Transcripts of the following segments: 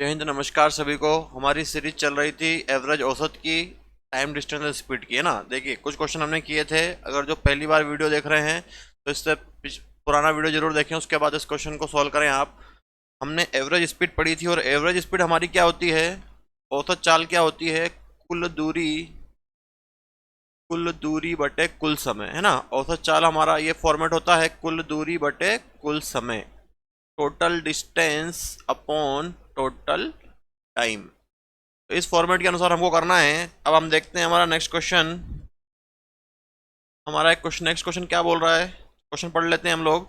जय हिंद, नमस्कार सभी को। हमारी सीरीज चल रही थी एवरेज औसत की, टाइम डिस्टेंस और स्पीड की, है ना। देखिए, कुछ क्वेश्चन हमने किए थे। अगर जो पहली बार वीडियो देख रहे हैं तो इससे पुराना वीडियो जरूर देखें, उसके बाद इस क्वेश्चन को सॉल्व करें आप। हमने एवरेज स्पीड पढ़ी थी और एवरेज स्पीड हमारी क्या होती है, औसत चाल क्या होती है, कुल दूरी बटे कुल समय, है ना। औसत चाल हमारा ये फॉर्मेट होता है, कुल दूरी बटे कुल समय, total distance upon total time. तो इस फॉर्मेट के अनुसार हमको करना है। अब हम देखते हैं हमारा नेक्स्ट क्वेश्चन। हमारा एक क्वेश्चन, नेक्स्ट क्वेश्चन क्या बोल रहा है, क्वेश्चन पढ़ लेते हैं हम लोग।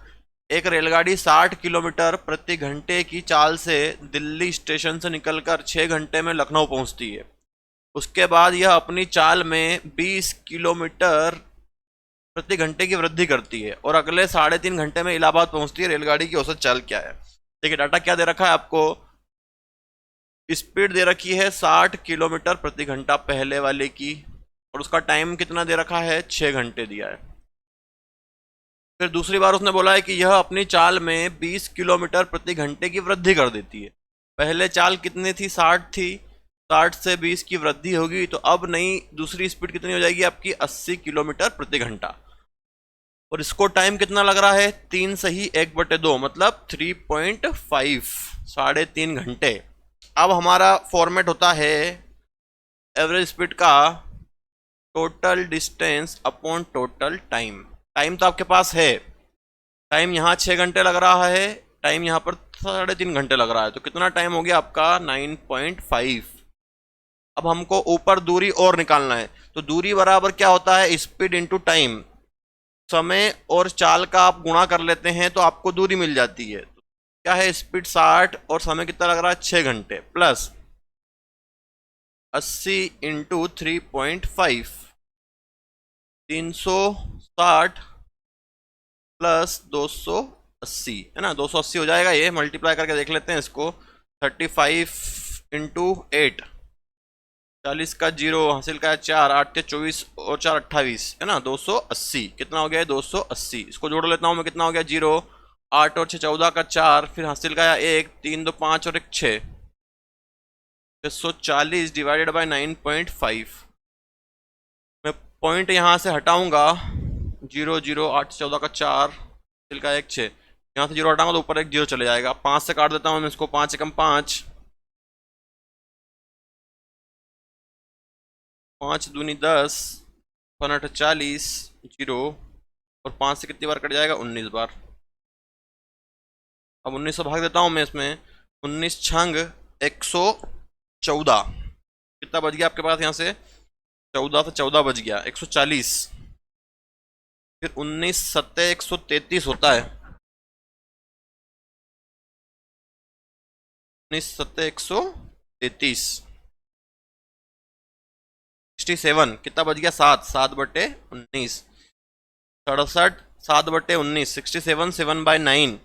एक रेलगाड़ी 60 किलोमीटर प्रति घंटे की चाल से दिल्ली स्टेशन से निकलकर 6 घंटे में लखनऊ पहुंचती है। उसके बाद यह अपनी चाल में 20 किलोमीटर प्रति घंटे की वृद्धि करती है और अगले 3.5 घंटे में इलाहाबाद पहुंचती है। रेलगाड़ी की औसत चाल क्या है। देखिए, डाटा क्या दे रखा है आपको। स्पीड दे रखी है 60 किलोमीटर प्रति घंटा पहले वाले की, और उसका टाइम कितना दे रखा है, 6 घंटे दिया है। फिर दूसरी बार उसने बोला है कि यह अपनी चाल में 20 किलोमीटर प्रति घंटे की वृद्धि कर देती है। पहले चाल कितनी थी, 60 थी, 60 से 20 की वृद्धि होगी तो अब नई दूसरी स्पीड कितनी हो जाएगी आपकी, 80 किलोमीटर प्रति घंटा। और इसको टाइम कितना लग रहा है, 3 सही 1/2, मतलब 3.5, 3.5 घंटे। अब हमारा फॉर्मेट होता है एवरेज स्पीड का total distance upon total time. Time तो आपके पास है, टाइम यहाँ 6 घंटे लग रहा है, टाइम यहाँ पर 3.5 घंटे लग रहा है, तो कितना टाइम हो गया आपका, 9.5। अब हमको ऊपर दूरी और निकालना है, तो दूरी बराबर क्या होता है, स्पीड इंटू टाइम। समय और चाल का आप गुणा कर लेते हैं तो आपको दूरी मिल जाती है। क्या है, स्पीड 60 और समय कितना लग रहा है, 6 घंटे, प्लस 80 इंटू 3.5, 360 प्लस 280, है ना। 280 हो जाएगा, ये मल्टीप्लाई करके देख लेते हैं इसको। 35 इंटू 8, 40 का 0, हासिल का 4, 8 के 24 और 4 28, है ना। 280 कितना हो गया है, 280। इसको जोड़ लेता हूँ मैं, कितना हो गया, 0, 8 और 6 14 का 4, फिर हासिल का 1, 3 2 5 और 1 6, 640 डिवाइडेड बाई 9.5। मैं पॉइंट यहाँ से हटाऊंगा, 0 0, 8 14 का 4, हासिल का 1 6, यहाँ से 0 हटाऊंगा तो ऊपर एक 0 चले जाएगा। 5 से काट देता हूँ मैं इसको, 5 एकम 5, 5 दूनी 10, 5 40, 0, और 5 से कितनी बार कट जाएगा, 19 बार। अब 19 से भाग देता हूँ मैं इसमें, 19 छंग 114, कितना बच गया आपके पास, यहाँ से 14 से 14 बच गया, 140। फिर 19 सत्ते 133 होता है, 19 सत्ते 133, 67 कितना बच गया, 7, 7/19, 67, 7/19, 67 7/9।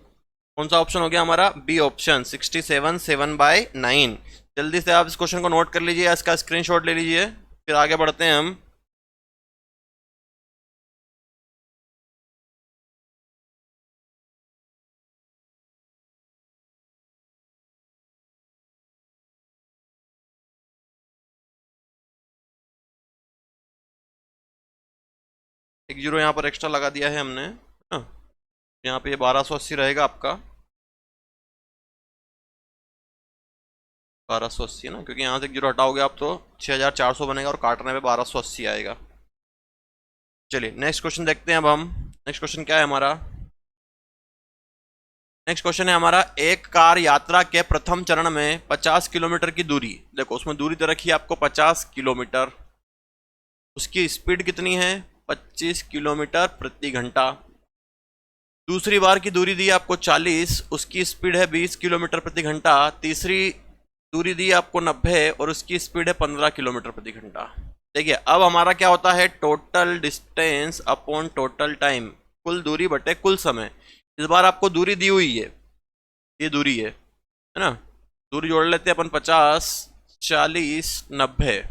कौन सा ऑप्शन हो गया हमारा, बी ऑप्शन, 67 7/9। जल्दी से आप इस क्वेश्चन को नोट कर लीजिए, इसका स्क्रीनशॉट ले लीजिए, फिर आगे बढ़ते हैं हम। एक 0 यहाँ पर एक्स्ट्रा लगा दिया है हमने, हाँ। यहाँ पे ये 1280 रहेगा आपका, 1280 ना, क्योंकि यहाँ से एक 0 हटाओगे आप तो 6400 बनेगा और काटने पे 1280 आएगा। चलिए नेक्स्ट क्वेश्चन देखते हैं अब हम। नेक्स्ट क्वेश्चन क्या है हमारा, नेक्स्ट क्वेश्चन है हमारा, एक कार यात्रा के प्रथम चरण में 50 किलोमीटर की दूरी, देखो उसमें दूरी दे रखी है आपको 50 किलोमीटर, उसकी स्पीड कितनी है, 25 किलोमीटर प्रति घंटा। दूसरी बार की दूरी दी आपको 40, उसकी स्पीड है 20 किलोमीटर प्रति घंटा। तीसरी दूरी दी आपको 90 और उसकी स्पीड है 15 किलोमीटर प्रति घंटा। देखिए, अब हमारा क्या होता है, total distance upon total time, कुल दूरी बटे कुल समय। इस बार आपको दूरी दी हुई है, ये दूरी है ना। दूरी जोड़ लेते हैं अपन, 50 40 90,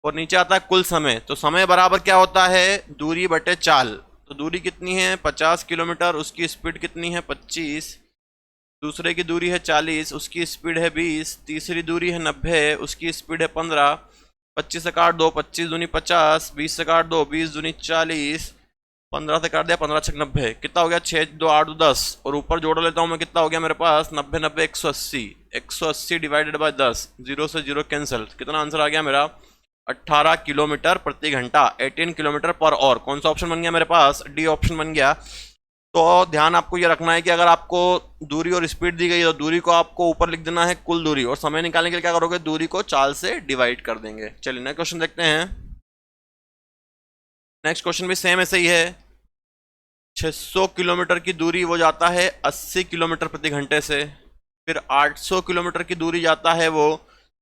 और नीचे आता है कुल समय, तो समय बराबर क्या होता है, दूरी बटे चाल। तो दूरी कितनी है, 50 किलोमीटर, उसकी स्पीड कितनी है, 25, दूसरे की दूरी है 40, उसकी स्पीड है 20, तीसरी दूरी है 90, उसकी स्पीड है 15। 25 से काट दो, 25 दूनी 50, 20 से काट दो, 20 दूनी 40, 15 से काट दिया, 15 छक 90, कितना हो गया 6 2 8 2 10, और ऊपर जोड़ लेता हूँ मैं, कितना हो गया मेरे पास 90 90 180, 180 डिवाइडेड बाय 10, जीरो से जीरो कैंसिल, कितना आंसर आ गया मेरा 18 किलोमीटर प्रति घंटा, 18 किलोमीटर पर आवर। कौन सा ऑप्शन बन गया मेरे पास, डी ऑप्शन बन गया। तो ध्यान आपको ये रखना है कि अगर आपको दूरी और स्पीड दी गई है तो दूरी को आपको ऊपर लिख देना है कुल दूरी, और समय निकालने के लिए क्या करोगे, दूरी को चाल से डिवाइड कर देंगे। चलिए नेक्स्ट क्वेश्चन देखते हैं। नेक्स्ट क्वेश्चन भी सेम ऐसे ही है। 600 किलोमीटर की दूरी वो जाता है 80 किलोमीटर प्रति घंटे से, फिर 800 किलोमीटर की दूरी जाता है वो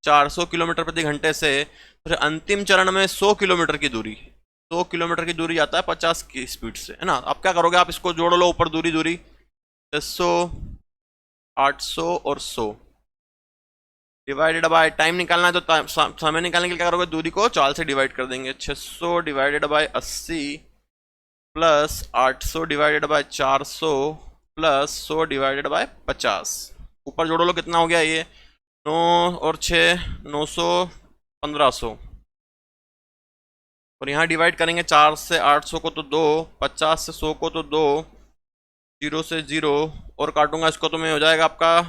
400 किलोमीटर प्रति घंटे से, फिर अंतिम चरण में 100 किलोमीटर की दूरी, 100 किलोमीटर की दूरी जाता है 50 की स्पीड से, है ना। अब क्या करोगे, आप इसको जोड़ लो ऊपर दूरी दूरी, 600 800 और 100 डिवाइडेड बाय टाइम निकालना है तो समय निकालने के लिए क्या करोगे, दूरी को चाल से डिवाइड कर देंगे। 600 divided by 80 plus 800 divided by 400 plus 100 divided by 50, ऊपर जोड़ो लो, कितना हो गया ये 9 और 6 900 1500, और यहाँ डिवाइड करेंगे 4 से 800 को तो 2, 50 से 100 को तो 2, 0 से 0, और काटूंगा इसको तो मैं हो जाएगा आपका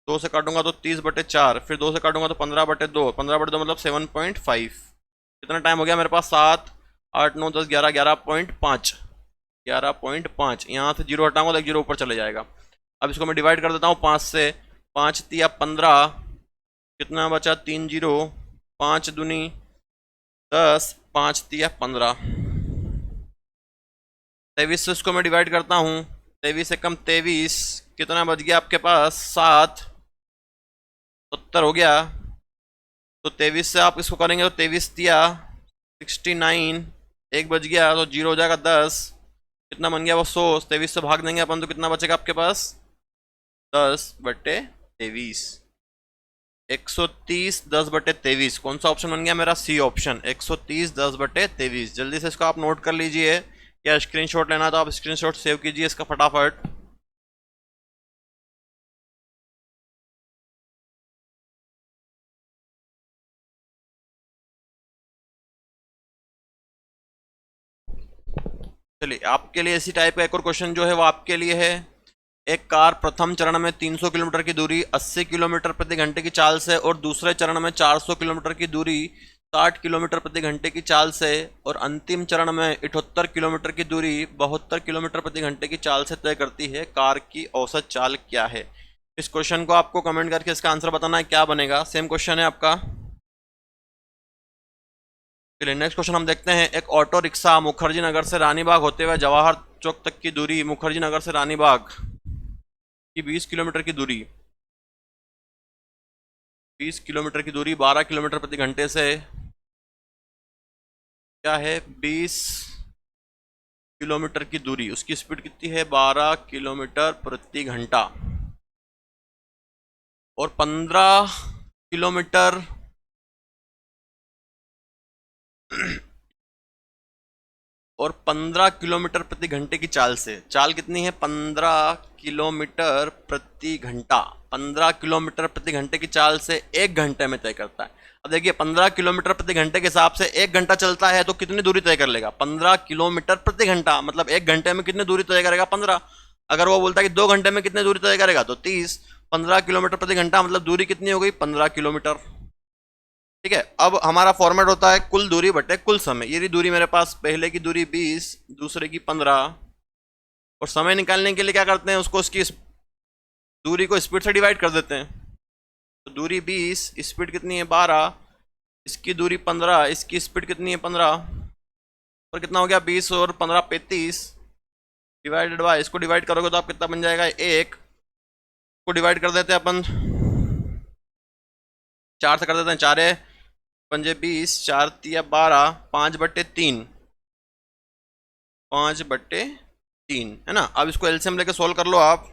2 से काटूंगा तो 30/4, फिर 2 से काटूंगा तो 15/2, 15/2 मतलब 7.5। कितना टाइम हो गया मेरे पास, 7 8 9 10 11 11.5, 11.5। यहाँ से 0 हटाऊंगा तो 1 0 ऊपर चले जाएगा। अब इसको मैं डिवाइड कर देता हूँ 5 से, 5 तिया 15, कितना बचा 3 0, 5 दूनी 10, 5 तिया 15, 23 से इसको मैं डिवाइड करता हूँ, 23 से कम 23, कितना बच गया आपके पास 7, 70 हो गया। तो 23 से आप इसको करेंगे तो 23 तिया 69, एक बच गया तो 0 हो जाएगा 10, कितना बन गया वो 100, 23 से भाग देंगे अपन तो कितना बचेगा आपके पास 10/23, 130 10/23। कौन सा ऑप्शन बन गया मेरा, सी ऑप्शन, 130 10/23। जल्दी से इसको आप नोट कर लीजिए, या स्क्रीनशॉट लेना तो आप स्क्रीनशॉट सेव कीजिए इसका फटाफट। चलिए आपके लिए इसी टाइप का एक और क्वेश्चन जो है वो आपके लिए है। एक कार प्रथम चरण में 300 किलोमीटर की दूरी 80 किलोमीटर प्रति घंटे की चाल से, और दूसरे चरण में 400 किलोमीटर की दूरी 60 किलोमीटर प्रति घंटे की चाल से, और अंतिम चरण में 78 किलोमीटर की दूरी 72 किलोमीटर प्रति घंटे की चाल से तय करती है। कार की औसत चाल क्या है। इस क्वेश्चन को आपको कमेंट करके इसका आंसर बताना है, क्या बनेगा। सेम क्वेश्चन है आपका। चलिए नेक्स्ट क्वेश्चन हम देखते हैं। एक ऑटो रिक्शा मुखर्जी नगर से रानीबाग होते हुए जवाहर चौक तक की दूरी, मुखर्जी नगर से रानीबाग की 20 किलोमीटर की दूरी, 20 किलोमीटर की दूरी 12 किलोमीटर प्रति घंटे से क्या है, 20 किलोमीटर की दूरी, उसकी स्पीड कितनी है 12 किलोमीटर प्रति घंटा, और 15 किलोमीटर और 15 किलोमीटर प्रति घंटे की चाल से, चाल कितनी है 15 किलोमीटर प्रति घंटा, 15 किलोमीटर प्रति घंटे की चाल से 1 घंटे में तय करता है। अब देखिए 15 किलोमीटर प्रति घंटे के हिसाब से 1 घंटा चलता है तो कितनी दूरी तय कर लेगा, 15 किलोमीटर प्रति घंटा मतलब 1 घंटे में कितनी दूरी तय करेगा 15। अगर वो बोलता है कि 2 घंटे में कितनी दूरी तय करेगा तो 30, 15 किलोमीटर प्रति घंटा मतलब दूरी कितनी हो गई 15 किलोमीटर। ठीक है, अब हमारा फॉर्मेट होता है कुल दूरी बटे कुल समय। ये दूरी मेरे पास, पहले की दूरी 20, दूसरे की 15, और समय निकालने के लिए क्या करते हैं, उसको उसकी दूरी को स्पीड से डिवाइड कर देते हैं। तो दूरी 20, स्पीड कितनी है 12, इसकी दूरी 15, इसकी स्पीड कितनी है 15, और कितना हो गया 20 और 15 35, डिवाइडेड बाय, इसको डिवाइड करोगे तो आप कितना बन जाएगा 1 को डिवाइड कर देते हैं अपन 4 से कर देते हैं, 4 है 5 20, 4 तिया 12, 5/3, 5/3 है ना। अब इसको एलसीएम लेके सोल्व कर लो आप,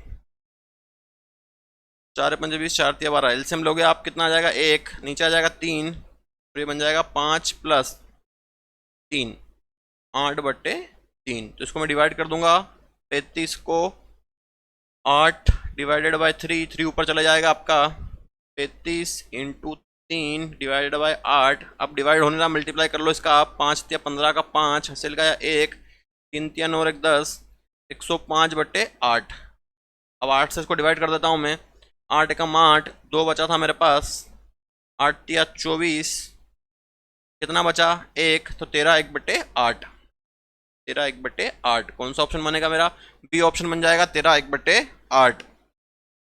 4 5 20, 4 तिया 12, एलसीएम लोगे आप कितना आ जाएगा 1, नीचे आ जाएगा 3, तो ये बन जाएगा 5 + 3, 8/3। तो इसको मैं डिवाइड कर दूंगा 35 को 8 डिवाइडेड बाय 3, 3 ऊपर चला जाएगा आपका, 35 इंटू 3 डिवाइडेड बाय 8। अब डिवाइड होने का मल्टीप्लाई कर लो इसका आप, 5 या 15 का 5, हासिल का 1, 3 3 और 1 10, 105/8। अब 8 से इसको डिवाइड कर देता हूँ मैं, 8 एकम 8, 2 बचा था मेरे पास, 8 या 24, कितना बचा 1, तो 13/1/8, 13/1/8। कौन सा ऑप्शन बनेगा मेरा? बी ऑप्शन बन जाएगा, 13/1/8,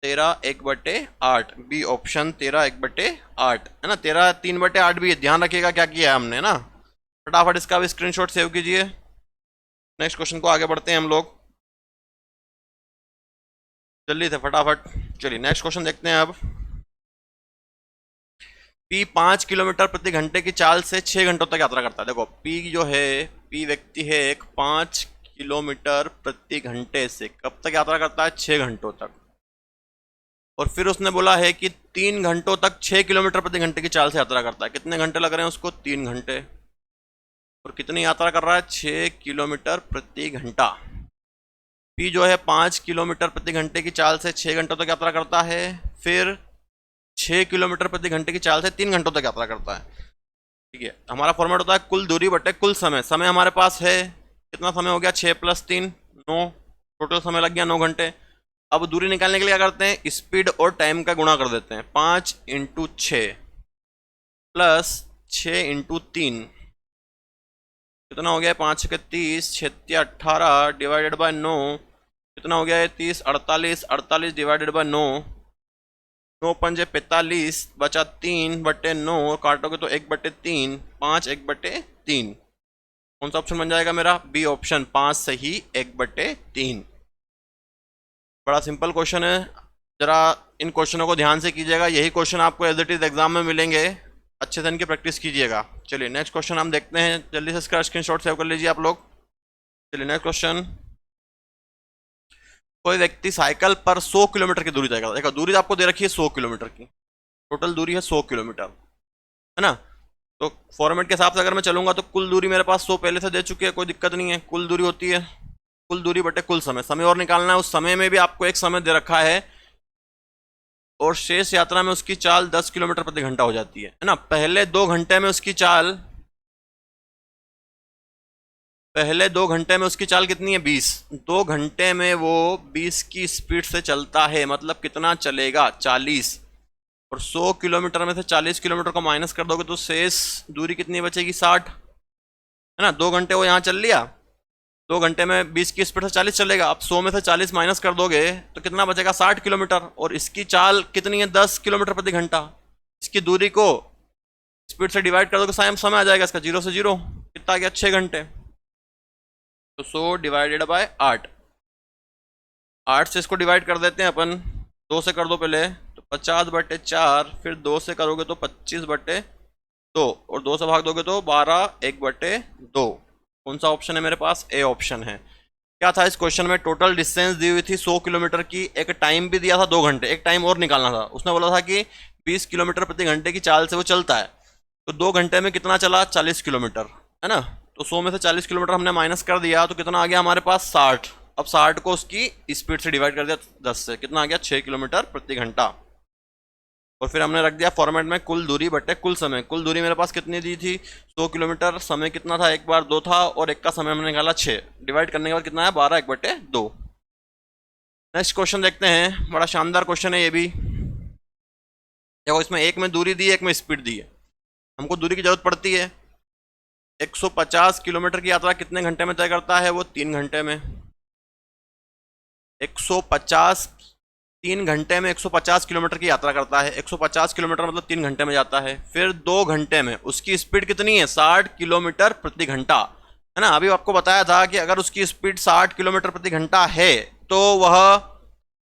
13/1/8, बी ऑप्शन 13/1/8 है ना। 13 3/8 भी है, ध्यान रखिएगा क्या किया है हमने ना। फटाफट इसका भी स्क्रीनशॉट सेव कीजिए। नेक्स्ट क्वेश्चन को आगे बढ़ते हैं हम लोग जल्दी से फटाफट। चलिए नेक्स्ट क्वेश्चन देखते हैं अब। पी 5 किलोमीटर प्रति घंटे की चाल से 6 घंटों तक यात्रा करता है। देखो पी जो है, पी व्यक्ति है एक, 5 किलोमीटर प्रति घंटे से कब तक यात्रा करता है? 6 घंटों तक। और फिर उसने बोला है कि 3 घंटों तक 6 किलोमीटर प्रति घंटे की चाल से यात्रा करता है। कितने घंटे लग रहे हैं उसको? 3 घंटे। और कितनी यात्रा कर रहा है? 6 किलोमीटर प्रति घंटा। पी जो है 5 किलोमीटर प्रति घंटे की चाल से 6 घंटों तक यात्रा करता है, फिर 6 किलोमीटर प्रति घंटे की चाल से 3 घंटों तक यात्रा करता है। ठीक है, हमारा फॉर्मेट होता है कुल दूरी बटे कुल समय। समय हमारे पास है, कितना समय हो गया? 6 + 3 9, टोटल समय लग गया 9 घंटे। अब दूरी निकालने के लिए क्या करते हैं? स्पीड और टाइम का गुणा कर देते हैं। 5 × 6 प्लस 6 × 3, कितना हो गया? 5 × 30, 6 × 18 डिवाइडेड बाय 9, कितना हो गया? 30 48, 48 डिवाइडेड बाय 9, 9 पंजे 45, बचा 3/9, काटोगे तो 1/3, 5 1/3। कौन सा ऑप्शन बन जाएगा मेरा? बी ऑप्शन, 5 से ही 1/3। बड़ा सिंपल क्वेश्चन है, जरा इन क्वेश्चनों को ध्यान से कीजिएगा। यही क्वेश्चन आपको एज इट इज एग्जाम में मिलेंगे, अच्छे से इनकी प्रैक्टिस कीजिएगा। चलिए नेक्स्ट क्वेश्चन हम देखते हैं, जल्दी से इसका स्क्रीनशॉट सेव कर लीजिए आप लोग। चलिए नेक्स्ट क्वेश्चन। कोई व्यक्ति साइकिल पर 100 किलोमीटर की दूरी तय करता है। देखो दूरी आपको दे रखी है 100 किलोमीटर की, टोटल दूरी है 100 किलोमीटर, है ना। तो फॉर्मेट के हिसाब से अगर मैं चलूंगा तो कुल दूरी मेरे पास 100 पहले से दे चुकी है, कोई दिक्कत नहीं है। कुल दूरी होती है कुल दूरी बटे कुल समय। समय और निकालना है, उस समय में भी आपको एक समय दे रखा है, और शेष यात्रा में उसकी चाल 10 किलोमीटर प्रति घंटा हो जाती है ना। पहले 2 घंटे में उसकी चाल, पहले 2 घंटे में उसकी चाल कितनी है? 20। 2 घंटे में वो 20 की स्पीड से चलता है, मतलब कितना चलेगा? 40। और 100 किलोमीटर में से 40 किलोमीटर को माइनस कर दोगे तो शेष दूरी कितनी बचेगी? 60, है ना। 2 घंटे वो यहाँ चल लिया, 2 घंटे में 20 की स्पीड से 40 चलेगा। अब 100 में से 40 माइनस कर दोगे तो कितना बचेगा? 60 किलोमीटर। और इसकी चाल कितनी है? 10 किलोमीटर प्रति घंटा। इसकी दूरी को स्पीड से डिवाइड कर दोगे, समय आ जाएगा इसका 0 से 0, कितना आ गया? 6 घंटे। तो 100 डिवाइडेड बाय 8, 8 से इसको डिवाइड कर देते हैं अपन, 2 से कर दो पहले तो 50/4, फिर 2 से करोगे तो 25/2, और 2 से भाग दोगे तो 12 1/2। कौन सा ऑप्शन है मेरे पास? ए ऑप्शन है। क्या था इस क्वेश्चन में? टोटल डिस्टेंस दी हुई थी 100 किलोमीटर की, एक टाइम भी दिया था 2 घंटे, एक टाइम और निकालना था। उसने बोला था कि 20 किलोमीटर प्रति घंटे की चाल से वो चलता है, तो 2 घंटे में कितना चला? 40 किलोमीटर, है ना। तो 100 में से 40 किलोमीटर हमने माइनस कर दिया, तो कितना आ गया हमारे पास? 60। अब 60 को उसकी स्पीड से डिवाइड कर दिया 10 से, कितना आ गया? 6 किलोमीटर प्रति घंटा। और फिर हमने रख दिया फॉर्मेट में कुल दूरी बटे कुल समय। कुल दूरी मेरे पास कितनी दी थी? 100 किलोमीटर। समय कितना था? 1 बार 2 था, और एक का समय हमने निकाला 6, डिवाइड करने के बाद कितना है? 12 1/2। नेक्स्ट क्वेश्चन देखते हैं, बड़ा शानदार क्वेश्चन है ये भी। देखो इसमें एक में दूरी दी है, एक में स्पीड दी है। हमको दूरी की जरूरत पड़ती है। 150 किलोमीटर की यात्रा कितने घंटे में तय करता है? वो 3 घंटे में। 150, 3 घंटे में 150 किलोमीटर की यात्रा करता है। 150 किलोमीटर मतलब 3 घंटे में जाता है। फिर 2 घंटे में उसकी स्पीड कितनी है? 60 किलोमीटर प्रति घंटा, है ना। अभी आपको बताया था कि अगर उसकी स्पीड 60 किलोमीटर प्रति घंटा है तो वह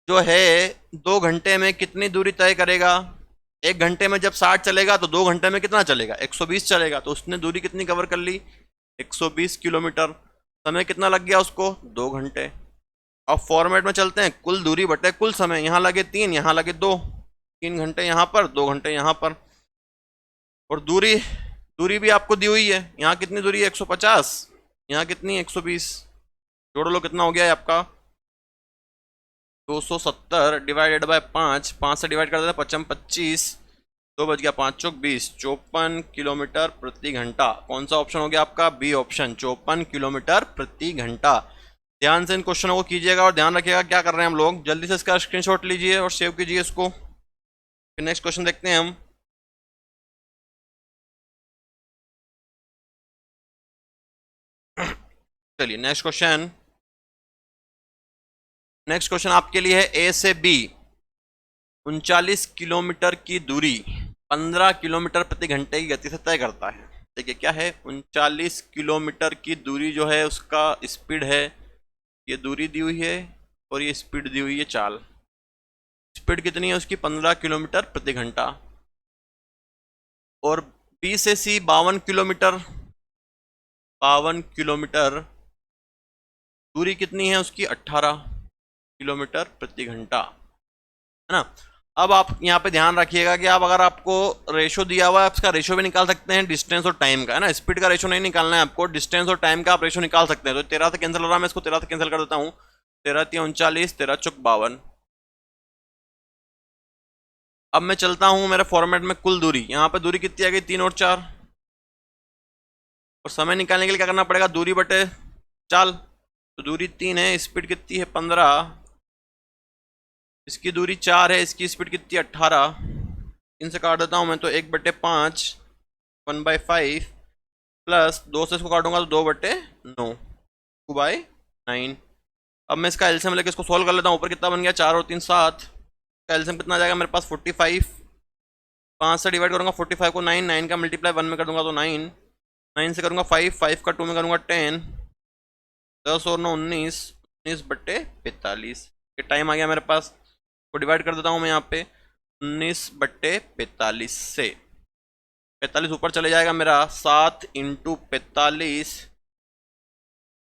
जो है 2 घंटे में कितनी दूरी तय करेगा? 1 घंटे में जब 60 चलेगा तो 2 घंटे में कितना चलेगा? 120 चलेगा। तो उसने दूरी कितनी कवर कर ली? 120 किलोमीटर। समय कितना लग गया उसको? 2 घंटे। अब फॉर्मेट में चलते हैं, कुल दूरी बटे कुल समय। यहाँ लगे 3, यहाँ लगे 2, 3 घंटे यहाँ पर, 2 घंटे यहाँ पर। और दूरी, दूरी भी आपको दी हुई है। यहाँ कितनी दूरी है? 150, यहाँ कितनी? 120। जोड़ लो कितना हो गया है आपका? 270 डिवाइडेड बाय 5, 5 से डिवाइड कर देते हैं, 55 25, 2 बज गया, 5 चौक 20, 54 किलोमीटर प्रति घंटा। कौन सा ऑप्शन हो गया आपका? बी ऑप्शन, 54 किलोमीटर प्रति घंटा। ध्यान से इन क्वेश्चनों को कीजिएगा और ध्यान रखिएगा क्या कर रहे हैं हम लोग। जल्दी से इसका स्क्रीनशॉट लीजिए और सेव कीजिए इसको। फिर नेक्स्ट क्वेश्चन देखते हैं हम। चलिए नेक्स्ट क्वेश्चन। नेक्स्ट क्वेश्चन आपके लिए है ए से बी 39 किलोमीटर की दूरी 15 किलोमीटर प्रति घंटे की गति से तय करता है। देखिए क्या है, 39 किलोमीटर की दूरी जो है उसका स्पीड है, ये दूरी दी हुई है और ये स्पीड दी हुई है चाल। स्पीड कितनी है उसकी? 15 किलोमीटर प्रति घंटा। और बी से सी 52 किलोमीटर, 52 किलोमीटर दूरी कितनी है उसकी? 18 किलोमीटर प्रति घंटा, है ना। अब आप यहाँ पे ध्यान रखिएगा कि आप अगर आपको रेशो दिया हुआ है, आप इसका रेशो भी निकाल सकते हैं डिस्टेंस और टाइम का, है ना। स्पीड का रेशो नहीं निकालना है आपको, डिस्टेंस और टाइम का आप रेशो निकाल सकते हैं। तो 13 से कैंसिल हो रहा है, मैं इसको 13 से कैंसिल कर देता हूँ। 13 3 39, 13 चौक 52। अब मैं चलता हूँ मेरे फॉर्मेट में कुल दूरी। यहाँ पे दूरी कितनी आ गई? 3 और 4। और समय निकालने के लिए क्या करना पड़ेगा? दूरी बटे चाल। तो दूरी 3 है, स्पीड कितनी है? 15। इसकी दूरी 4 है, इसकी स्पीड कितनी? 18। इनसे काट देता हूँ मैं, तो 1/5, 1/5 प्लस 2 से इसको काटूंगा तो 2/9, 2/9। अब मैं इसका एलसीएम लेके इसको सॉल्व कर लेता हूँ। ऊपर कितना बन गया? 4 और 3 7। इसका एलसीएम कितना आ जाएगा मेरे पास? 45। 5 से डिवाइड करूँगा 45 को, 9, 9 का मल्टीप्लाई 1 में कर दूंगा तो 9, 9 से करूँगा 5, 5 का 2 में करूँगा 10, 10 और 9 19, 19/45। ये टाइम आ गया मेरे पास। तो डिवाइड कर देता हूँ मैं यहाँ पे 19/45 से। 45 ऊपर चले जाएगा मेरा, 7 × 45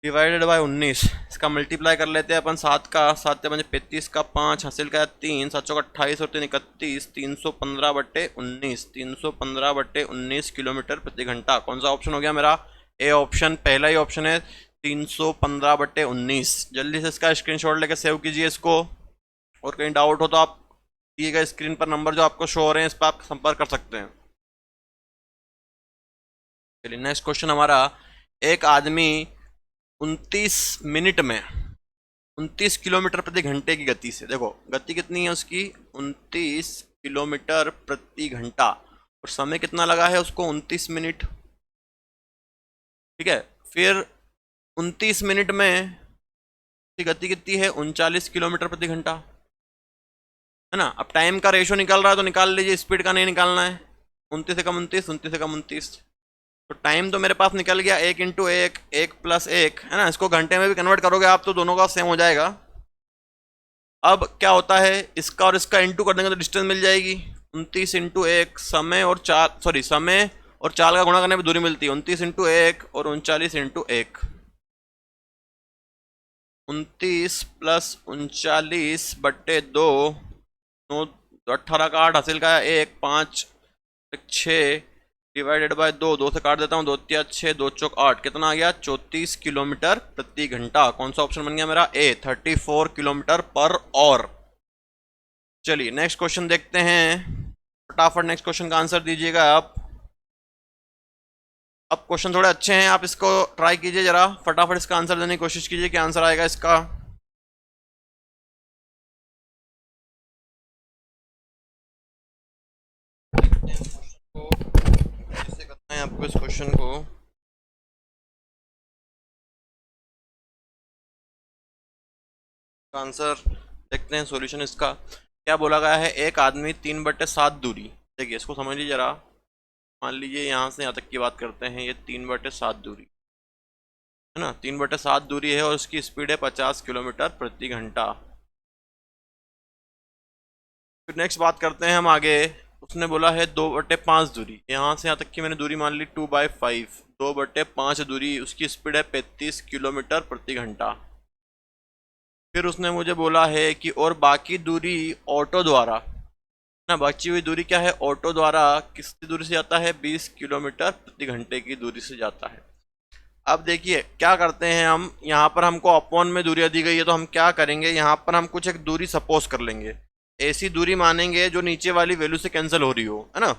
डिवाइडेड बाय 19। इसका मल्टीप्लाई कर लेते हैं अपन 7 का, 7 5 35 का 5 हासिल का 3, 7 चौक 28 और 3 31, 315/19, 315/19 किलोमीटर प्रति घंटा। कौन सा ऑप्शन हो गया मेरा? ए ऑप्शन, पहला ही ऑप्शन है, 315/19। जल्दी से इसका स्क्रीनशॉट लेकर सेव कीजिए इसको। और कहीं डाउट हो तो आप दिए गए स्क्रीन पर नंबर जो आपको शो हो रहे हैं इस पर आप संपर्क कर सकते हैं। चलिए नेक्स्ट क्वेश्चन हमारा, एक आदमी 29 मिनट में 29 किलोमीटर प्रति घंटे की गति से, देखो गति कितनी है उसकी? 29 किलोमीटर प्रति घंटा, और समय कितना लगा है उसको? 29 मिनट। ठीक है, फिर 29 मिनट में गति कितनी है? 39 किलोमीटर प्रति घंटा, है ना। अब टाइम का रेशो निकाल रहा है तो निकाल लीजिए, स्पीड का नहीं निकालना है। 29 से कम 29, 29 से कम 29। तो टाइम तो मेरे पास निकल गया 1 × 1, 1 + 1, है ना। इसको घंटे में भी कन्वर्ट करोगे आप तो दोनों का सेम हो जाएगा। अब क्या होता है, इसका और इसका इंटू कर देंगे तो डिस्टेंस मिल जाएगी। 29 × 1, समय और चाल, सॉरी समय और चाल का गुणा करने पर दूरी मिलती है। 29 × 1 और 39 × 1, 29 + 39/2, 9 18 का 8 हासिल का 1, 5 6 डिवाइडेड बाय 2, 2 से काट देता हूँ, 2 3 6, 2 चौक 8, कितना आ गया? 34 किलोमीटर प्रति घंटा। कौन सा ऑप्शन बन गया मेरा? ए, 34 किलोमीटर पर आवर। चलिए नेक्स्ट क्वेश्चन देखते हैं, फटाफट नेक्स्ट क्वेश्चन का आंसर दीजिएगा आप। अब क्वेश्चन थोड़े अच्छे हैं, आप इसको ट्राई कीजिए जरा, फटाफट इसका आंसर देने की कोशिश कीजिए। क्या आंसर आएगा इसका? कैसे करना है आपको इस क्वेश्चन को? आंसर देखते हैं, सॉल्यूशन इसका क्या बोला गया है। एक आदमी 3/7 दूरी, देखिए इसको समझ लीजिए जरा। मान लीजिए यहाँ से यहाँ तक की बात करते हैं, ये 3/7 दूरी है ना, 3/7 दूरी है और उसकी स्पीड है 50 किलोमीटर प्रति घंटा। फिर नेक्स्ट बात करते हैं हम आगे। उसने बोला है 2/5 दूरी, यहाँ से यहाँ तक की मैंने दूरी मान ली 2/5, 2/5 दूरी, उसकी स्पीड है 35 किलोमीटर प्रति घंटा। फिर उसने मुझे बोला है कि और बाकी दूरी ऑटो द्वारा, ना बची हुई दूरी क्या है? ऑटो द्वारा किस दूरी से जाता है? 20 किलोमीटर प्रति घंटे की दूरी से जाता है। अब देखिए क्या करते हैं हम, यहाँ पर हमको अपॉन में दूरियां दी गई है तो हम क्या करेंगे, यहाँ पर हम कुछ एक दूरी सपोज कर लेंगे, ऐसी दूरी मानेंगे जो नीचे वाली वैल्यू से कैंसिल हो रही हो, है ना।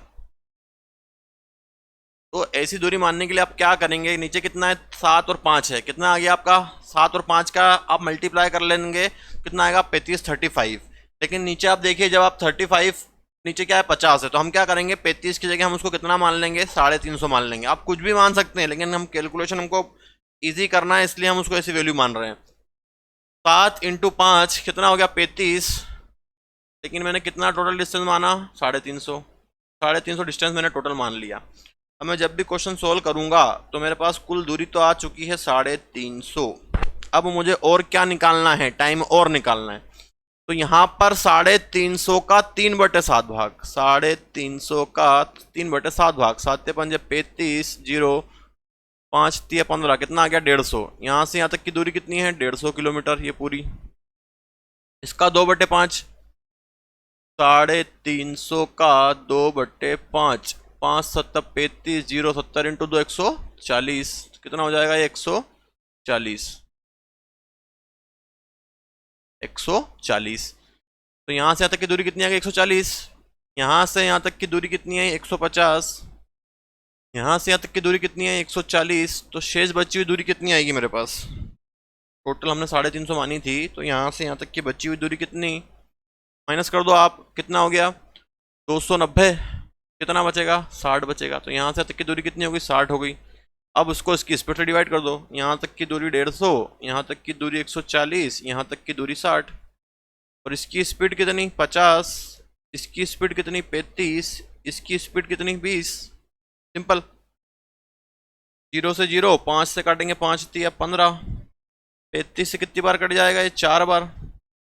तो ऐसी दूरी मानने के लिए आप क्या करेंगे, नीचे कितना है 7 और 5 है, कितना आ गया आपका 7 और 5 का आप मल्टीप्लाई कर लेंगे, कितना आएगा 35 35। लेकिन नीचे आप देखिए जब आप 35, नीचे क्या है 50 है, तो हम क्या करेंगे 35 की जगह हम उसको कितना मान लेंगे 350 मान लेंगे। आप कुछ भी मान सकते हैं लेकिन हम कैलकुलेशन हमको ईजी करना है इसलिए हम उसको ऐसी वैल्यू मान रहे हैं। 7 × 5 कितना हो गया 35, लेकिन मैंने कितना टोटल डिस्टेंस माना 350, 350 डिस्टेंस मैंने टोटल मान लिया। अब मैं जब भी क्वेश्चन सोल्व करूंगा तो मेरे पास कुल दूरी तो आ चुकी है 350। अब मुझे और क्या निकालना है, टाइम और निकालना है। तो यहाँ पर 350 का 3/7 भाग, 350 का 3/7 भाग, 7×5 35, 0 5 3 15, कितना आ गया 150। यहाँ से यहाँ तक की दूरी कितनी है 150 किलोमीटर, ये पूरी। इसका 2/5, 350 का 2/5, 5 7 35, 0 70 × 2 140, कितना हो जाएगा ये 140, 140। तो यहाँ से यहाँ तक की दूरी कितनी आ गई 140, यहाँ से यहाँ तक की दूरी कितनी है 150, यहाँ से यहाँ तक की दूरी कितनी है 140। तो शेष बची हुई दूरी कितनी आएगी मेरे पास, टोटल हमने 350 मानी थी, तो यहाँ से यहाँ तक की बची हुई दूरी कितनी, माइनस कर दो आप, कितना हो गया 290, कितना बचेगा 60 बचेगा। तो यहाँ से तक की दूरी कितनी हो गई 60 हो गई। अब उसको इसकी स्पीड से डिवाइड कर दो, यहाँ तक की दूरी 150, यहाँ तक की दूरी 140, यहाँ तक की दूरी 60, और इसकी स्पीड कितनी 50, इसकी स्पीड कितनी 35, इसकी स्पीड कितनी 20। सिंपल, 0 से 0, 5 से काटेंगे 5 3 15, 35 से कितनी बार कट जाएगा ये 4 बार,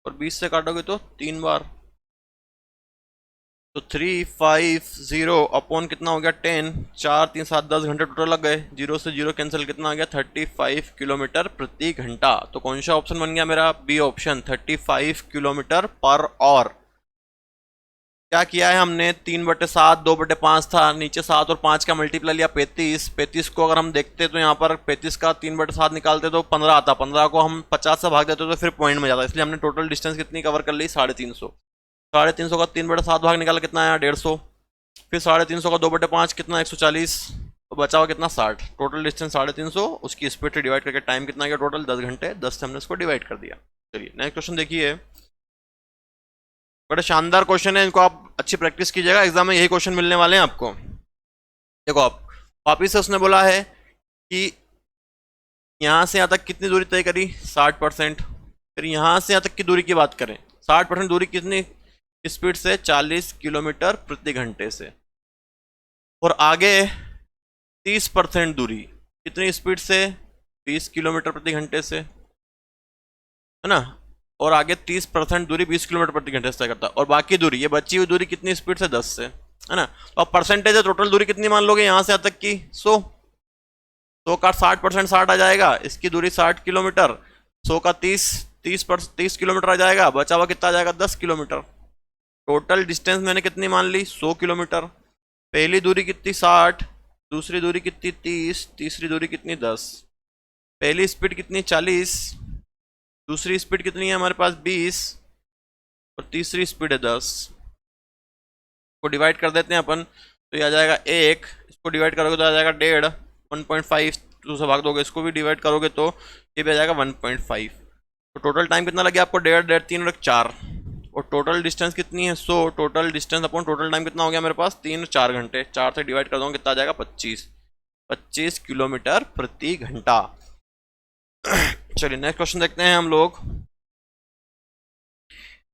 और 20 से काटोगे तो 3 बार। तो 350 अपॉन कितना हो गया 10, 4 3 7 10 घंटे टोटल लग गए, 0 से 0 कैंसिल, कितना आ गया 35 किलोमीटर प्रति घंटा। तो कौन सा ऑप्शन बन गया मेरा, B option, 35 kilometre per hour. क्या किया है हमने 3/7, 2/5 था, नीचे 7 और 5 का मल्टीप्लाई लिया 35, 35 को अगर हम देखते तो यहाँ पर 35 का 3/7 निकालते तो 15 आता, 15 को हम 50 से भाग देते तो फिर पॉइंट में जाता, इसलिए हमने टोटल डिस्टेंस कितनी कवर कर ली 350। 350 का 3/7 भाग निकाला कितना आया 150, फिर 350 का 2/5 कितना 140, तो बचा हुआ कितना 60। टोटल डिस्टेंस 350, उसकी स्पीड से डिवाइड करके टाइम कितना गया टोटल 10 घंटे, 10 से हमने इसको डिवाइड कर दिया। चलिए नेक्स्ट क्वेश्चन देखिए, बड़ा शानदार क्वेश्चन है, इनको आप अच्छी प्रैक्टिस कीजिएगा, एग्जाम में यही क्वेश्चन मिलने वाले हैं आपको। देखो आप वापिस से उसने बोला है कि यहाँ से यहाँ तक कितनी दूरी तय करी 60%, फिर यहाँ से यहाँ तक की दूरी की बात करें 60% दूरी कितनी स्पीड से 40 किलोमीटर प्रति घंटे से, और आगे 30% दूरी कितनी स्पीड से 20 किलोमीटर प्रति घंटे से, है ना, और आगे 30% दूरी 20 किलोमीटर प्रति घंटे से तय करता है, और बाकी दूरी ये बची हुई दूरी कितनी स्पीड से 10 से, है ना। तो अब परसेंटेज है, टोटल दूरी कितनी मान लोगे यहाँ से यहाँ तक की 100 का 60% 60 आ जाएगा, इसकी दूरी 60 किलोमीटर, 100 का 30 किलोमीटर आ जाएगा, बचा हुआ कितना आ जाएगा 10 किलोमीटर। टोटल डिस्टेंस मैंने कितनी मान ली 100 किलोमीटर। पहली दूरी कितनी 60, दूसरी दूरी कितनी 30, तीसरी दूरी कितनी 10, पहली स्पीड कितनी 40, दूसरी स्पीड कितनी है हमारे पास 20, और तीसरी स्पीड है 10। को डिवाइड कर देते हैं अपन, तो ये आ जाएगा 1, इसको डिवाइड करोगे तो आ जाएगा 1.5, 1.5 2 से भाग दोगे, इसको भी डिवाइड करोगे तो ये भी आ जाएगा 1.5। तो टोटल टाइम कितना लगे आपको 1.5, 1.5 3 और 4, और टोटल डिस्टेंस कितनी है 100, total distance upon total time कितना हो गया मेरे पास 3 और 4 घंटे, 4 से डिवाइड कर दूंगा कितना आ जाएगा 25 किलोमीटर प्रति घंटा। चलिए नेक्स्ट क्वेश्चन देखते हैं हम लोग,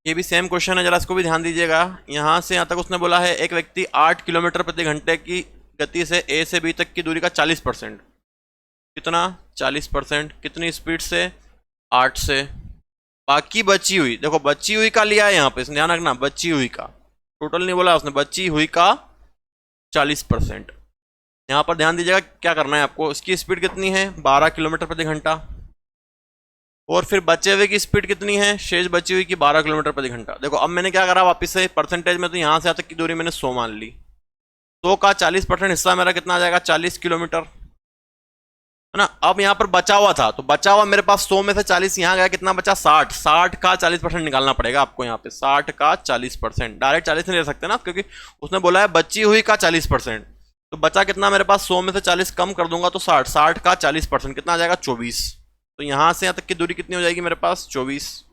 ये भी सेम क्वेश्चन है, जरा इसको भी ध्यान दीजिएगा। यहाँ से यहाँ तक उसने बोला है एक व्यक्ति 8 किलोमीटर प्रति घंटे की गति से ए से बी तक की दूरी का 40%, कितना 40%, कितनी स्पीड से 8 से, बाकी बची हुई, देखो बची हुई का लिया है यहाँ पे, ध्यान रखना बची हुई का, टोटल नहीं बोला उसने, बची हुई का 40%। यहाँ पर ध्यान दीजिएगा क्या करना है आपको, इसकी स्पीड कितनी है 12 किलोमीटर प्रति घंटा, और फिर बचे हुए की स्पीड कितनी है शेष बची हुई की 12 किलोमीटर प्रति घंटा। देखो अब मैंने क्या करा वापस से परसेंटेज में, तो यहाँ से यहाँ तक की दूरी मैंने 100 मान ली, 100 का 40% हिस्सा मेरा कितना आ जाएगा 40 किलोमीटर, है ना। अब यहाँ पर बचा हुआ था, तो बचा हुआ मेरे पास 100 में से 40 यहाँ गया, कितना बचा 60। 60 का 40% निकालना पड़ेगा आपको यहाँ पे, 60 का 40%। डायरेक्ट 40 नहीं ले सकते ना, क्योंकि उसने बोला है बची हुई का 40%। तो बचा कितना मेरे पास, 100 में से 40 कम कर दूंगा तो 60। 60 का 40% कितना आ जाएगा, 24। तो यहाँ से यहाँ तक की दूरी कितनी हो जाएगी मेरे पास, 24।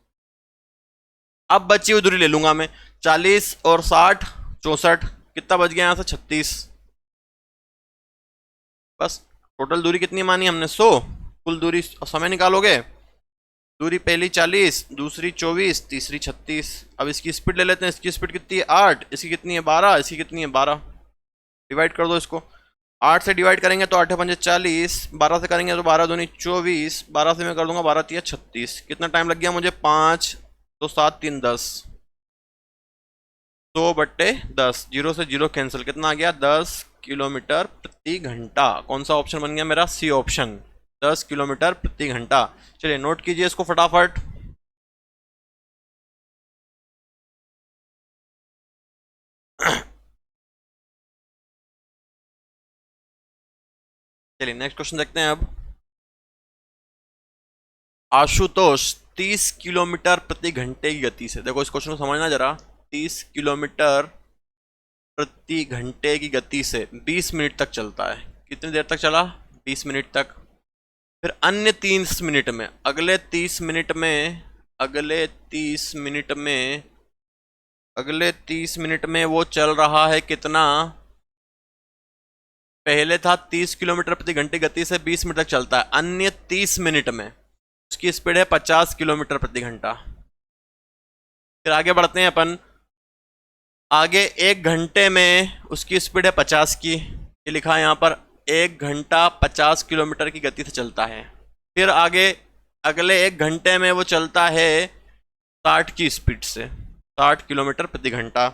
अब बची हुई दूरी ले लूंगा मैं, 40 और 60 64, कितना बच गया यहाँ से, 36। बस टोटल दूरी कितनी मानी हमने, 100। कुल दूरी समय निकालोगे, दूरी पहली 40, दूसरी 24, तीसरी 36। अब इसकी स्पीड ले लेते हैं, इसकी स्पीड कितनी है 8, इसकी कितनी है 12, इसकी कितनी है 12। डिवाइड कर दो इसको, 8 से डिवाइड करेंगे तो 8 पंजे 40, 12 से करेंगे तो 12 दूनी 24, 12 से मैं कर दूंगा 12 तिया 36। कितना टाइम लग गया मुझे, 5 तो 7 3 10, 100/10, 0 से 0 कैंसिल, कितना आ गया 10 किलोमीटर प्रति घंटा। कौन सा ऑप्शन बन गया मेरा, सी ऑप्शन, 10 किलोमीटर प्रति घंटा। चलिए नोट कीजिए इसको फटाफट। चलिए नेक्स्ट क्वेश्चन देखते हैं अब। आशुतोष 30 किलोमीटर प्रति घंटे की गति से, देखो इस क्वेश्चन को समझना जरा, 30 किलोमीटर प्रति घंटे की गति से 20 मिनट तक चलता है। कितनी देर तक चला, 20 मिनट तक। फिर अन्य 30 मिनट में, अगले 30 मिनट में, अगले 30 मिनट में, अगले 30 मिनट में वो चल रहा है कितना, पहले था 30 किलोमीटर प्रति घंटे गति से 20 मिनट तक चलता है, अन्य 30 मिनट में उसकी स्पीड है 50 किलोमीटर प्रति घंटा। फिर आगे बढ़ते हैं अपन, आगे 1 घंटे में उसकी स्पीड है 50 की, ये लिखा है यहाँ पर, 1 घंटा 50 किलोमीटर की गति से चलता है। फिर आगे अगले 1 घंटे में वो चलता है 60 की स्पीड से, 60 किलोमीटर प्रति घंटा।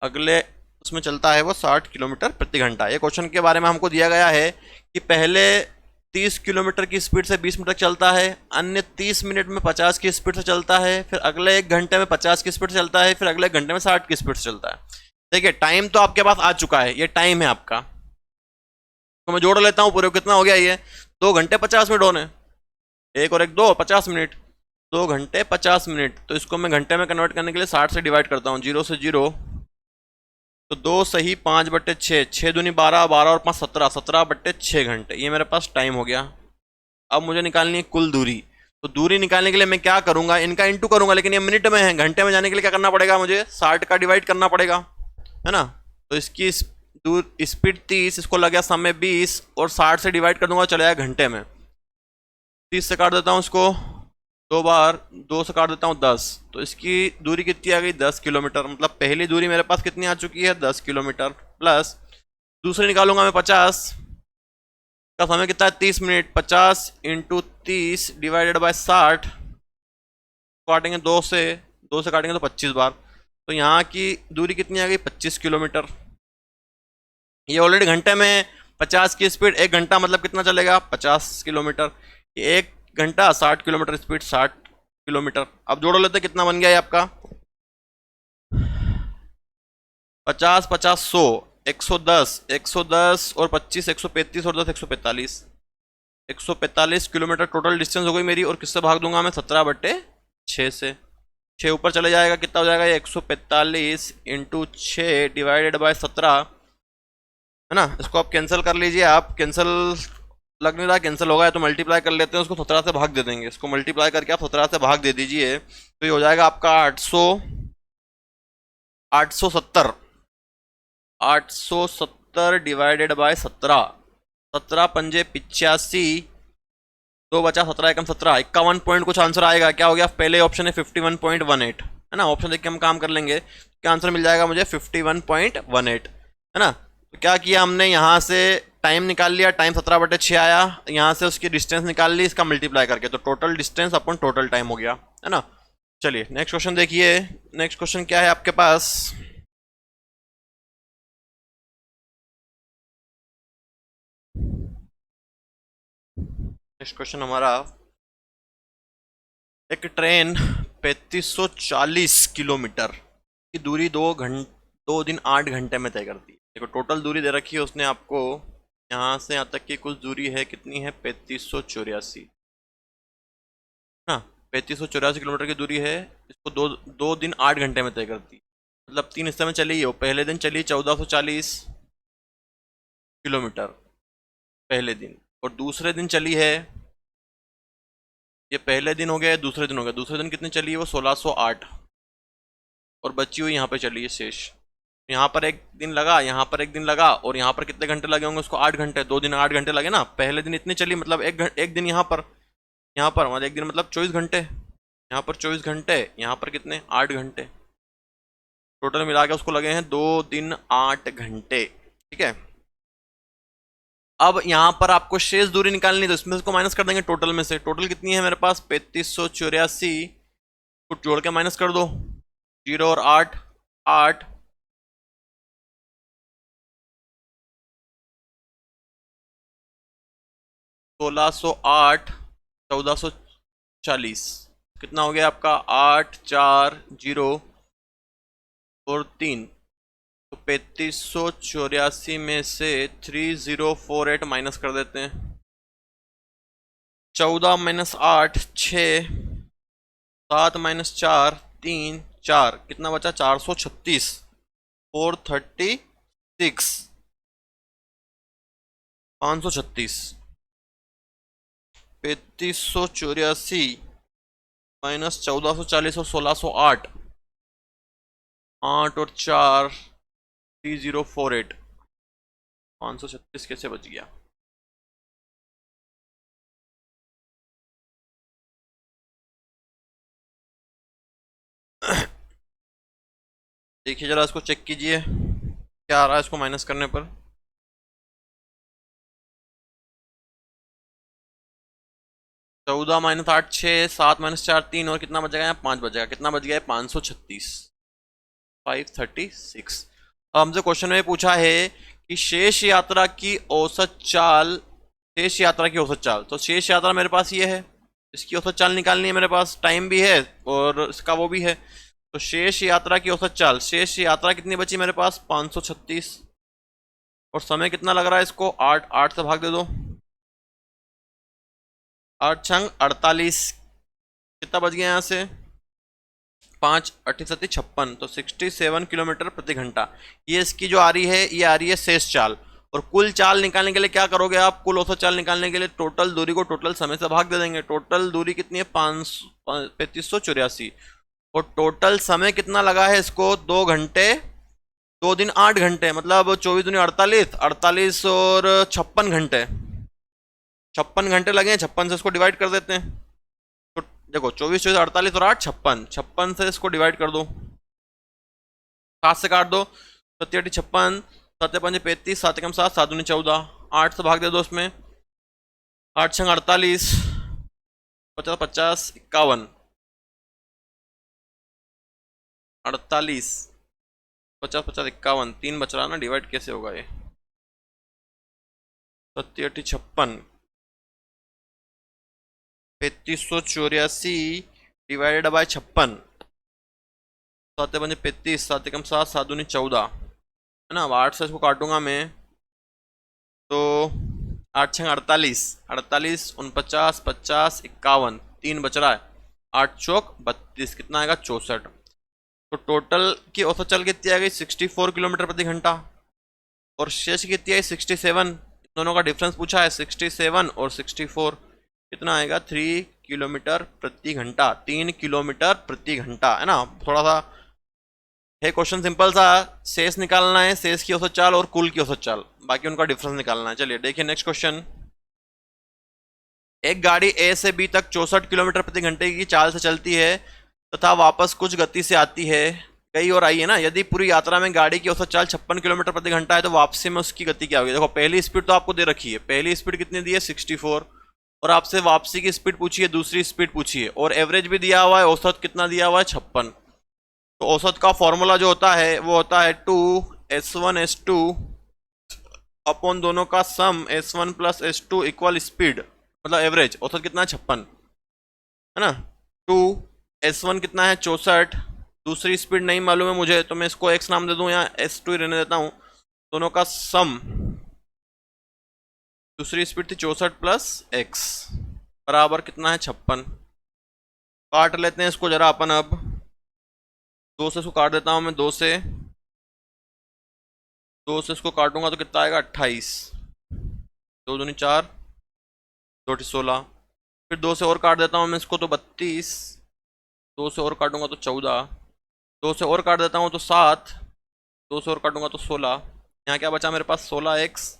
अगले उसमें चलता है वो 60 किलोमीटर प्रति घंटा। ये क्वेश्चन के बारे में हमको दिया गया है कि पहले 30 किलोमीटर की स्पीड से 20 मिनट तक चलता है, अन्य 30 मिनट में 50 की स्पीड से चलता है, फिर अगले 1 घंटे में 50 की स्पीड से चलता है, फिर अगले घंटे में 60 की स्पीड से चलता है। देखिए टाइम तो आपके पास आ चुका है, ये टाइम है आपका, तो मैं जोड़ लेता हूँ पूरे, कितना हो गया ये, 2 घंटे 50 मिनट होने, 1 और 1 2, 50 मिनट, 2 घंटे 50 मिनट। तो इसको मैं घंटे में कन्वर्ट करने के लिए 60 से डिवाइड करता हूँ, 0 से 0, तो 2 सही 5/6, 6 दूनी 12, 12 और 5 17, 17/6 घंटे, ये मेरे पास टाइम हो गया। अब मुझे निकालनी है कुल दूरी, तो दूरी निकालने के लिए मैं क्या करूंगा, इनका इंटू करूंगा, लेकिन ये मिनट में है, घंटे में जाने के लिए क्या करना पड़ेगा मुझे, 60 का डिवाइड करना पड़ेगा, है ना। तो इसकी स्पीड 30, इसको लग गया समय 20, और 60 से डिवाइड कर दूंगा, चले जाएगा घंटे में। 30 से काट देता हूँ इसको 2 बार, 2 से काट देता हूँ 10, तो इसकी दूरी कितनी आ गई, 10 किलोमीटर। मतलब पहली दूरी मेरे पास कितनी आ चुकी है, 10 किलोमीटर, प्लस दूसरी निकालूंगा मैं 50 का, समय कितना है 30 मिनट, 50 × 30 डिवाइडेड बाय 60, काटेंगे 2 से, 2 से काटेंगे तो 25 बार, तो यहाँ की दूरी कितनी आ गई, 25 किलोमीटर। ये ऑलरेडी घंटे में 50 की स्पीड, 1 घंटा मतलब कितना चलेगा, 50 किलोमीटर, 1 घंटा 60 किलोमीटर स्पीड, 60 किलोमीटर। अब जोड़ लेते कितना बन गया ये आपका, 50 50 100, 110, 110 और 25 135 और 10 145, 145 किलोमीटर टोटल डिस्टेंस हो गई मेरी। और किससे भाग दूंगा मैं, 17/6 से, 6 ऊपर चले जाएगा, कितना हो जाएगा ये, 145 × 6 डिवाइडेड बाय 17, है ना। इसको आप कैंसिल कर लीजिए, आप कैंसिल लग नहीं रहा, कैंसिल होगा, तो मल्टीप्लाई कर लेते हैं, उसको 17 से भाग दे देंगे, इसको मल्टीप्लाई करके आप 17 से भाग दे दीजिए, तो ये हो जाएगा आपका 870 डिवाइडेड बाय 17, 17 पंजे 85, 2 बचा 17 एकम 17, 51 पॉइंट कुछ आंसर आएगा। क्या हो गया, पहले ऑप्शन है 51.18, है ना। ऑप्शन देख के हम काम कर लेंगे, क्या आंसर मिल जाएगा मुझे, 51.18, है ना। तो क्या किया हमने, यहाँ से टाइम निकाल लिया, टाइम 17/6 आया, यहाँ से उसकी डिस्टेंस निकाल ली, इसका मल्टीप्लाई करके, तो टोटल डिस्टेंस अपन टोटल टाइम हो गया, है ना। चलिए नेक्स्ट क्वेश्चन देखिए। नेक्स्ट क्वेश्चन क्या है आपके पास, नेक्स्ट क्वेश्चन हमारा, एक ट्रेन 3540 किलोमीटर की दूरी 2 दिन 8 घंटे में तय करती है। देखो टोटल दूरी दे रखी है उसने आपको यहाँ से यहाँ तक की कुछ दूरी है, कितनी है, 3584, हाँ 3584 किलोमीटर की दूरी है। इसको दो दो दिन 8 घंटे में तय करती, मतलब 3 हिस्से में चली है वो। पहले दिन चली 1440 किलोमीटर पहले दिन, और दूसरे दिन चली है, ये पहले दिन हो गया, दूसरे दिन हो गया, दूसरे दिन कितनी चली है वो 1608, और बची हुई यहाँ पे चली है शेष। यहाँ पर एक दिन लगा, यहाँ पर एक दिन लगा, और यहाँ पर कितने घंटे लगे होंगे उसको, 8 घंटे, 2 दिन 8 घंटे लगे ना। पहले दिन इतनी चली, मतलब एक दिन यहाँ पर, मतलब एक दिन मतलब 24 घंटे, यहाँ पर 24 घंटे, यहाँ पर कितने, 8 घंटे, टोटल मिला के उसको लगे हैं 2 दिन 8 घंटे। ठीक है, अब यहाँ पर आपको शेष दूरी निकालनी, तो इसमें से माइनस कर देंगे टोटल में से। टोटल कितनी है मेरे पास, 3584, कुछ जोड़ के माइनस कर दो, 0 और 8, 8, 1608, 1440, कितना हो गया आपका, 840 और 3, तो 3584 में से 3048 माइनस कर देते हैं। 14 माइनस 8 6, 7 माइनस 4 3 4, कितना बचा, 436, 436, 536, 3584 माइनस 1440 और 1608, 8 और 4, 3048, 536 कैसे बच गया। देखिए जरा इसको चेक कीजिए क्या आ रहा है इसको माइनस करने पर। 14 माइनस 8 6, 7 माइनस 4 3, और कितना बचेगा यहाँ, 5 बचेगा। कितना बच गया है, 536, 536। अब हमसे क्वेश्चन में पूछा है कि शेष यात्रा की औसत चाल, शेष यात्रा की औसत चाल, तो शेष यात्रा मेरे पास ये है, इसकी औसत चाल निकालनी है मेरे पास, टाइम भी है और इसका वो भी है। तो शेष यात्रा की औसत चाल, शेष यात्रा कितनी बची मेरे पास, 536, और समय कितना लग रहा है इसको, 8, 8 से भाग दे दो, 8 छंग 48, कितना बच गया यहाँ से, 5 अट्ठी 56, तो 67 किलोमीटर प्रति घंटा। ये इसकी जो आ रही है, ये आ रही है शेष चाल। और कुल चाल निकालने के लिए क्या करोगे आप, कुल औसत चाल निकालने के लिए टोटल दूरी को टोटल समय से भाग दे देंगे। टोटल दूरी कितनी है, 3584, और टोटल समय कितना लगा है इसको, 2 घंटे, 2 दिन 8 घंटे, मतलब 24 दूनी 48, 48 और 56 घंटे, 56 घंटे लगे हैं। 56 से इसको डिवाइड कर देते हैं, तो देखो 24 24 48 और 8 56, 56 से इसको डिवाइड कर दो, 7 से काट दो, 7 56, 7 5 35, 7 कम 7, 7 दूनी 14, 8 से भाग दे दो उसमें, 8 छंग 48, 50 50 51, 48, 50 50 51, 3 बच रहा ना, डिवाइड कैसे होगा ये, 7 56, 3584 डिवाइडेड बाय 56, 7 5 35, 7 कम 7, 7 दूनी 14, है ना। अब 8 से इसको काटूंगा मैं, तो 8 छंग 48, 48 49 50 51, 3 बच रहा है, 8 चौक 32, कितना आएगा, 64। तो टोटल की औसत चाल कितनी आ गई, 64 किलोमीटर प्रति घंटा, और शेष कितनी आई, 67। दोनों का डिफरेंस पूछा है, 67 और 64, कितना आएगा, 3 किलोमीटर प्रति घंटा, 3 किलोमीटर प्रति घंटा, है ना। थोड़ा सा है क्वेश्चन सिंपल सा, शेष निकालना है, शेष की औसत चाल और कुल की औसत चाल, बाकी उनका डिफरेंस निकालना है। चलिए देखिए नेक्स्ट क्वेश्चन। एक गाड़ी ए से बी तक 64 किलोमीटर प्रति घंटे की चाल से चलती है तथा वापस कुछ गति से आती है, कई और आई है ना। यदि पूरी यात्रा में गाड़ी की औसत चाल 56 किलोमीटर प्रति घंटा है, तो वापसी में उसकी गति क्या होगी। देखो पहली स्पीड तो आपको दे रखी है, पहली स्पीड कितनी दी है, 64, और आपसे वापसी की स्पीड पूछी है, दूसरी स्पीड पूछी है, और एवरेज भी दिया हुआ है, औसत कितना दिया हुआ है, 56। तो औसत का फॉर्मूला जो होता है वो होता है 2s1 s2 अपॉन दोनों का सम s1 plus s2 equal speed, मतलब एवरेज। औसत कितना है, 56, है ना। 2s1 कितना है, 64, दूसरी स्पीड नहीं मालूम है मुझे, तो मैं इसको x नाम दे दूं, या s2 ही रहने देता हूं। दोनों का सम दूसरी स्पीड थी 64 प्लस एक्स बराबर कितना है 56। काट लेते हैं इसको जरा अपन अब, 2 से इसको काट देता हूँ मैं, 2 से इसको काटूंगा तो कितना आएगा 28, 2 दूनी 4, 2 16। फिर 2 से और काट देता हूँ मैं इसको तो 32, 2 से और काटूंगा तो 14, 2 से और काट देता हूँ तो 7, 2 से और काटूंगा तो 16। यहाँ क्या बचा मेरे पास 16x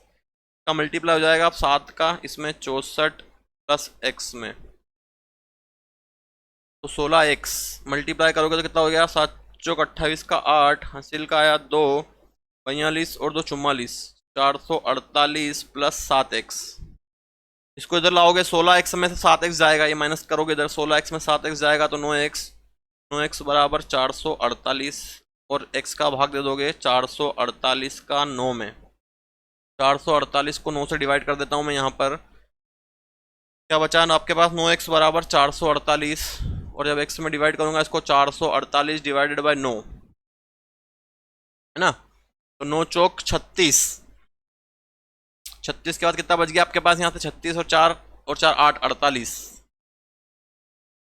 का मल्टीप्लाई हो जाएगा अब 7 का इसमें 64 प्लस x में, तो 16x मल्टीप्लाई करोगे तो कितना हो गया 7 चौक 28 का 8, हासिल का आया 2, 42 और 2 44, 448 प्लस 7x। इसको इधर लाओगे 16x में से 7x जाएगा, ये माइनस करोगे इधर 16x में 7x जाएगा तो 9x बराबर 448 और x का भाग दे दोगे 448 का 9 में, 448 को 9 से डिवाइड कर देता हूँ मैं यहाँ पर। क्या बचा ना आपके पास 9x बराबर 448 और जब x में डिवाइड करूंगा इसको 448 डिवाइडेड बाय 9 है ना, तो 9 चौक 36, 36 के बाद कितना बच गया आपके पास यहाँ से 36 और 4 8 48,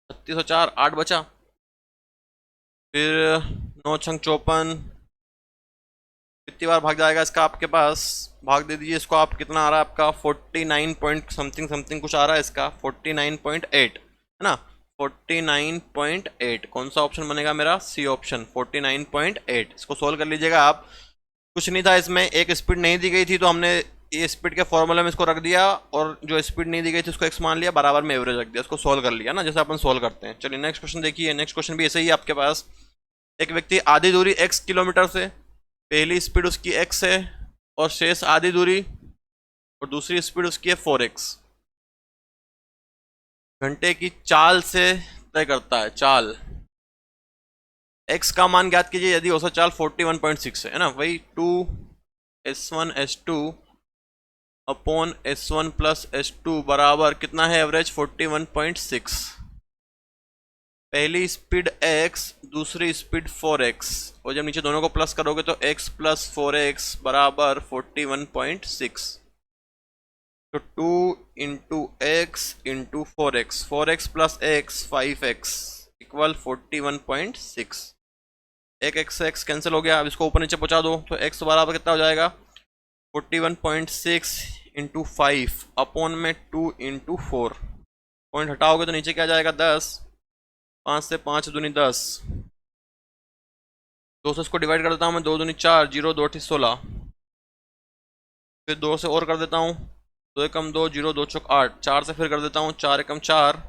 36 और 4 8 बचा। फिर 9 छंग 54 कितनी बार भाग जाएगा इसका आपके पास, भाग दे दीजिए इसको आप, कितना आ रहा है आपका 49 पॉइंट समथिंग कुछ आ रहा है इसका 49.8 है ना, 49.8। कौन सा ऑप्शन बनेगा मेरा, सी ऑप्शन 49.8। इसको सोल्व कर लीजिएगा आप। कुछ नहीं था इसमें, एक स्पीड नहीं दी गई थी तो हमने ये स्पीड के फॉर्मूले में इसको रख दिया और जो स्पीड नहीं दी गई थी उसको एक्स मान लिया, बराबर में एवरेज रख दिया, इसको सोल्व कर लिया ना जैसे अपन सोल्व करते हैं। चलिए नेक्स्ट क्वेश्चन देखिए, नेक्स्ट क्वेश्चन भी ऐसे ही आपके पास। एक व्यक्ति आधी दूरी x किलोमीटर से, पहली स्पीड उसकी x है और शेष आधी दूरी और दूसरी स्पीड उसकी है 4x, घंटे की चाल से तय करता है। चाल x का मान ज्ञात कीजिए यदि औसत चाल 41.6 है ना, वही 2s1 s2 upon s1 plus s2 बराबर कितना है एवरेज 41.6। पहली स्पीड x, दूसरी स्पीड 4x और जब नीचे दोनों को प्लस करोगे तो x प्लस 4x बराबर 41.6, तो 2 into x into 4x, 4x plus x 5x equal 41.6। एक x से x कैंसिल हो गया, अब इसको ऊपर नीचे पहुंचा दो तो x बराबर कितना हो जाएगा 41.6 इंटू 5 अपॉन में 2 इंटू 4, पॉइंट हटाओगे तो नीचे क्या जाएगा 10, 5 से 5 दूनी 10, 2 से इसको डिवाइड कर देता हूँ मैं, 2 दूनी 4, 0 2 16, फिर 2 से और कर देता हूँ, 2 एकम 2, 0 2 चौक 8, 4 से फिर कर देता हूँ 4 एकम 4,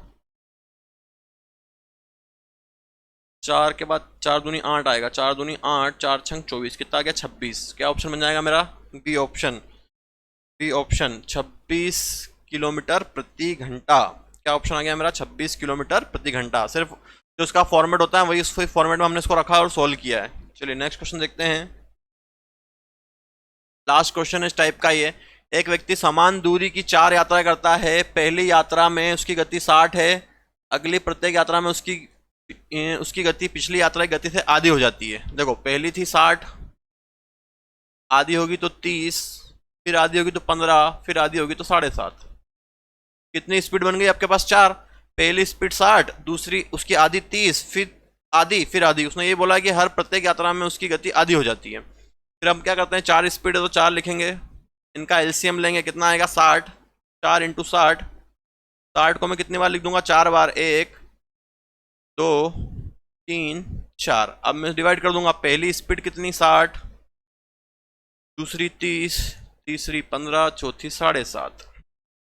4 के बाद 4 दूनी 8 आएगा, 4 दूनी 8, 4 छंग 24, कितना आ गया 26। क्या ऑप्शन बन जाएगा मेरा, B option, B option 26 kilometre प्रति घंटा। क्या ऑप्शन आ गया मेरा 26 किलोमीटर प्रति घंटा। सिर्फ जो उसका फॉर्मेट होता है वही उस फॉर्मेट में हमने इसको रखा और सोल्व किया है। चलिए नेक्स्ट क्वेश्चन देखते हैं, लास्ट क्वेश्चन इस टाइप का ही है। एक व्यक्ति समान दूरी की 4 यात्राएं करता है, पहली यात्रा में उसकी गति 60 है, अगली प्रत्येक यात्रा में उसकी गति पिछली यात्रा की गति से आधी हो जाती है। देखो पहली थी 60, आधी होगी तो 30, फिर आधी होगी तो 15, फिर आधी होगी तो 7.5। कितनी स्पीड बन गई आपके पास 4, पहली स्पीड 60, दूसरी उसकी आधी 30, फिर आधी। उसने ये बोला कि हर प्रत्येक यात्रा में उसकी गति आधी हो जाती है। फिर हम क्या करते हैं, 4 स्पीड है तो 4 लिखेंगे, इनका एलसीएम लेंगे, कितना आएगा 60, 4 इंटू 60, 60 को मैं कितनी बार लिख दूंगा 4 बार, 1 2 3 4। अब मैं डिवाइड कर दूंगा, पहली स्पीड कितनी 60, दूसरी 30, तीसरी 15, चौथी 7.5।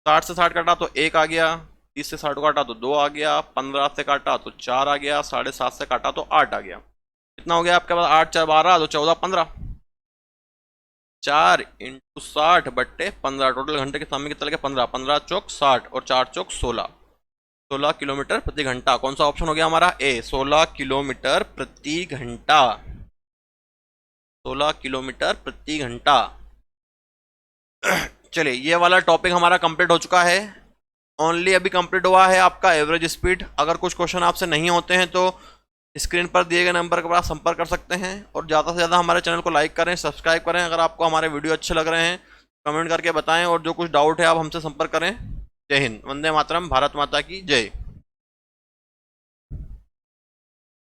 60 से 60 काटा तो 1 आ गया, 30 से 60 काटा तो 2 आ गया, 15 से काटा तो 4 आ गया, 7.5 से काटा तो 8 आ गया। कितना हो गया आपके पास 8 4 12, तो 14 15, 4 इंटू 60 बट्टे 15, टोटल घंटे के समय कितना लगे 15, 15 चौक 60 और 4 चौक 16, 16 किलोमीटर प्रति घंटा। कौन सा ऑप्शन हो गया हमारा, ए 16 किलोमीटर प्रति घंटा, 16 किलोमीटर प्रति घंटा। चलिए ये वाला टॉपिक हमारा कंप्लीट हो चुका है। ओनली अभी कंप्लीट हुआ है आपका एवरेज स्पीड। अगर कुछ क्वेश्चन आपसे नहीं होते हैं तो स्क्रीन पर दिए गए नंबर पर आप संपर्क कर सकते हैं और ज़्यादा से ज़्यादा हमारे चैनल को लाइक करें, सब्सक्राइब करें। अगर आपको हमारे वीडियो अच्छे लग रहे हैं कमेंट करके बताएं, और जो कुछ डाउट है आप हमसे संपर्क करें। जय हिंद, वंदे मातरम, भारत माता की जय।